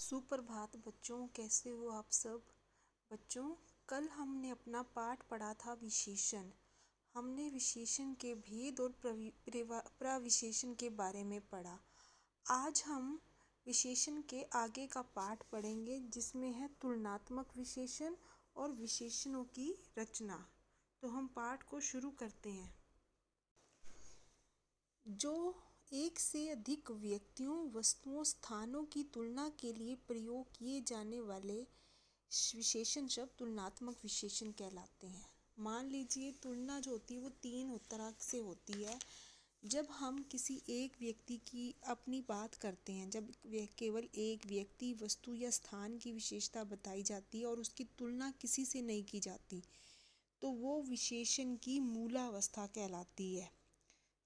सुप्रभात बच्चों, कैसे हो आप सब। बच्चों, कल हमने अपना पाठ पढ़ा था विशेषण। हमने विशेषण के भेद और प्रविशेषण के बारे में पढ़ा। आज हम विशेषण के आगे का पाठ पढ़ेंगे, जिसमें है तुलनात्मक विशेषण और विशेषणों की रचना। तो हम पाठ को शुरू करते हैं। जो एक से अधिक व्यक्तियों, वस्तुओं, स्थानों की तुलना के लिए प्रयोग किए जाने वाले विशेषण शब्द तुलनात्मक विशेषण कहलाते हैं। मान लीजिए, तुलना जो होती है वो तीन तरह से होती है। जब हम किसी एक व्यक्ति की अपनी बात करते हैं, जब केवल एक व्यक्ति, वस्तु या स्थान की विशेषता बताई जाती है और उसकी तुलना किसी से नहीं की जाती, तो वो विशेषण की मूलावस्था कहलाती है।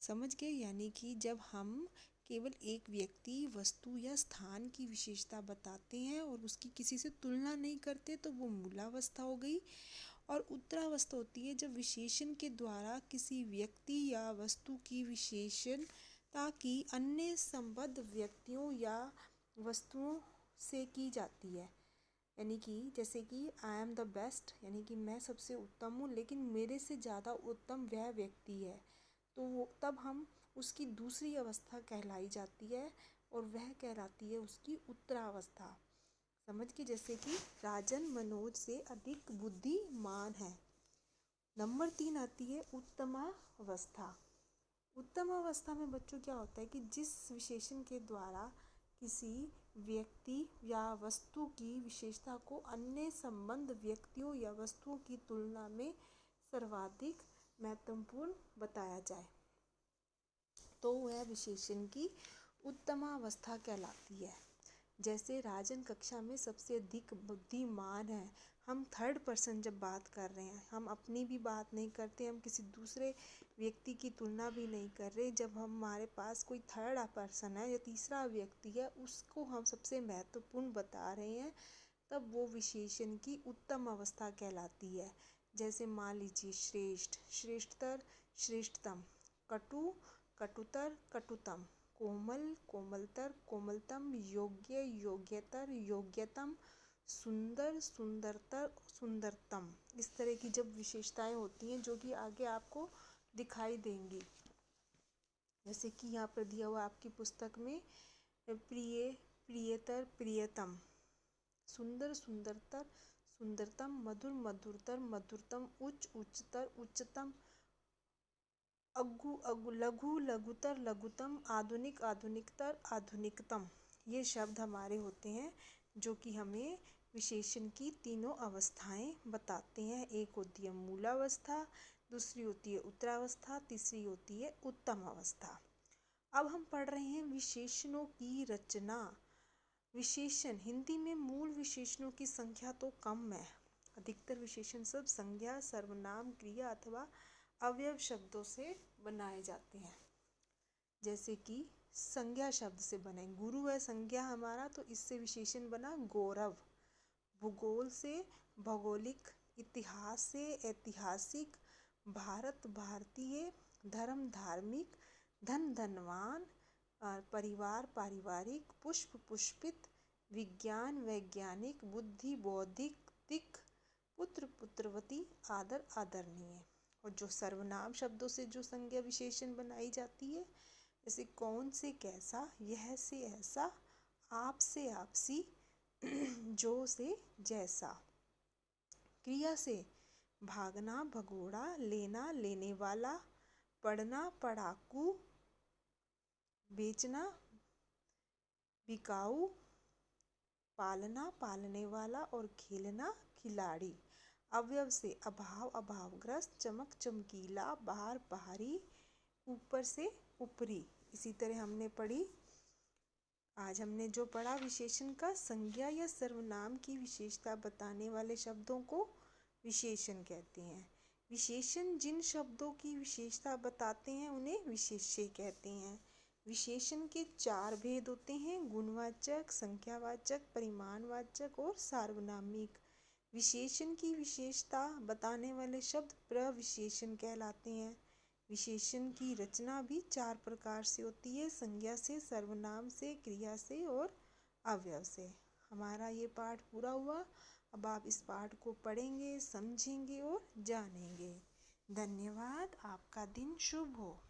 समझ गए? यानी कि जब हम केवल एक व्यक्ति, वस्तु या स्थान की विशेषता बताते हैं और उसकी किसी से तुलना नहीं करते, तो वो मूलावस्था हो गई। और उत्तरावस्था होती है जब विशेषण के द्वारा किसी व्यक्ति या वस्तु की विशेषणता की अन्य संबद्ध व्यक्तियों या वस्तुओं से की जाती है। यानी कि जैसे कि आई एम द बेस्ट, यानी कि मैं सबसे उत्तम हूँ, लेकिन मेरे से ज़्यादा उत्तम वह व्यक्ति है, तो वो तब हम उसकी दूसरी अवस्था कहलाई जाती है और वह कहलाती है उसकी उत्तरावस्था। समझ के? जैसे कि राजन मनोज से अधिक बुद्धिमान है। नंबर 3 आती है उत्तमावस्था। उत्तमावस्था में बच्चों क्या होता है कि जिस विशेषण के द्वारा किसी व्यक्ति या वस्तु की विशेषता को अन्य संबद्ध व्यक्तियों या वस्तुओं की तुलना में सर्वाधिक महत्वपूर्ण बताया जाए, तो वह विशेषण की उत्तमावस्था कहलाती है। जैसे राजन कक्षा में सबसे अधिक बुद्धिमान है। हम थर्ड पर्सन जब बात कर रहे हैं, हम अपनी भी बात नहीं करते, हम किसी दूसरे व्यक्ति की तुलना भी नहीं कर रहे। जब हमारे पास कोई थर्ड पर्सन है या तीसरा व्यक्ति है, उसको हम सबसे महत्वपूर्ण बता रहे हैं, तब वो विशेषण की उत्तम अवस्था कहलाती है। जैसे मान लीजिए, श्रेष्ठ, श्रेष्ठतर, श्रेष्ठतम, कटु, कटुतर, कटुतम, कोमल, कोमलतर, कोमलतम, योग्य, योग्यतर, योग्यतम, सुंदर, सुंदरतर, सुंदरतम। इस तरह की जब विशेषताएं होती हैं जो कि आगे आपको दिखाई देंगी। जैसे कि यहाँ पर दिया हुआ आपकी पुस्तक में प्रिय, प्रियतर, प्रियतम, सुंदर, सुंदरतर, सुंदरतम, मधुर, मधुरतर, मधुरतम, उच्च, उच्चतर, उच्चतम, लघु, लघुतर, लघुतम, आधुनिक, आधुनिकतर, आधुनिकतम। ये शब्द हमारे होते हैं जो कि हमें विशेषण की तीनों अवस्थाएं बताते हैं। एक होती है मूलावस्था, दूसरी होती है उत्तरावस्था, तीसरी होती है उत्तम अवस्था। अब हम पढ़ रहे हैं विशेषणों की रचना। विशेषण हिंदी में मूल विशेषणों की संख्या तो कम है। अधिकतर विशेषण सब संज्ञा, सर्वनाम, क्रिया अथवा अवयव शब्दों से बनाए जाते हैं। जैसे कि संज्ञा शब्द से बने, गुरु है संज्ञा हमारा, तो इससे विशेषण बना गौरव। भूगोल से भौगोलिक, इतिहास से ऐतिहासिक, भारत भारतीय, धर्म धार्मिक, धन धनवान, परिवार पारिवारिक, पुष्प पुष्पित, विज्ञान वैज्ञानिक, बुद्धि बौद्धिक, दिक पुत्र पुत्रवती, आदर आदरणीय। और जो सर्वनाम शब्दों से जो संज्ञा विशेषण बनाई जाती है, जैसे कौन से कैसा, यह से ऐसा, आप से आपसी, जो से जैसा। क्रिया से भागना, भगोड़ा, लेना, लेने वाला, पढ़ना, पढ़ाकू, बेचना, बिकाऊ, पालना, पालने वाला, और खेलना, खिलाड़ी। अवयव से अभाव, अभावग्रस्त, चमक, चमकीला, बाहर, बाहरी, ऊपर से ऊपरी। इसी तरह हमने पढ़ी, आज हमने जो पढ़ा विशेषण का संज्ञा या सर्वनाम की विशेषता बताने वाले शब्दों को विशेषण कहते हैं। विशेषण जिन शब्दों की विशेषता बताते हैं उन्हें विशेष्य कहते हैं। विशेषण के 4 भेद होते हैं: गुणवाचक, संख्यावाचक, परिमाणवाचक और सार्वनामिक। विशेषण की विशेषता बताने वाले शब्द प्रविशेषण कहलाते हैं। विशेषण की रचना भी 4 प्रकार से होती है: संज्ञा से, सर्वनाम से, क्रिया से और अवयव से। हमारा ये पाठ पूरा हुआ। अब आप इस पाठ को पढ़ेंगे, समझेंगे और जानेंगे। धन्यवाद। आपका दिन शुभ हो।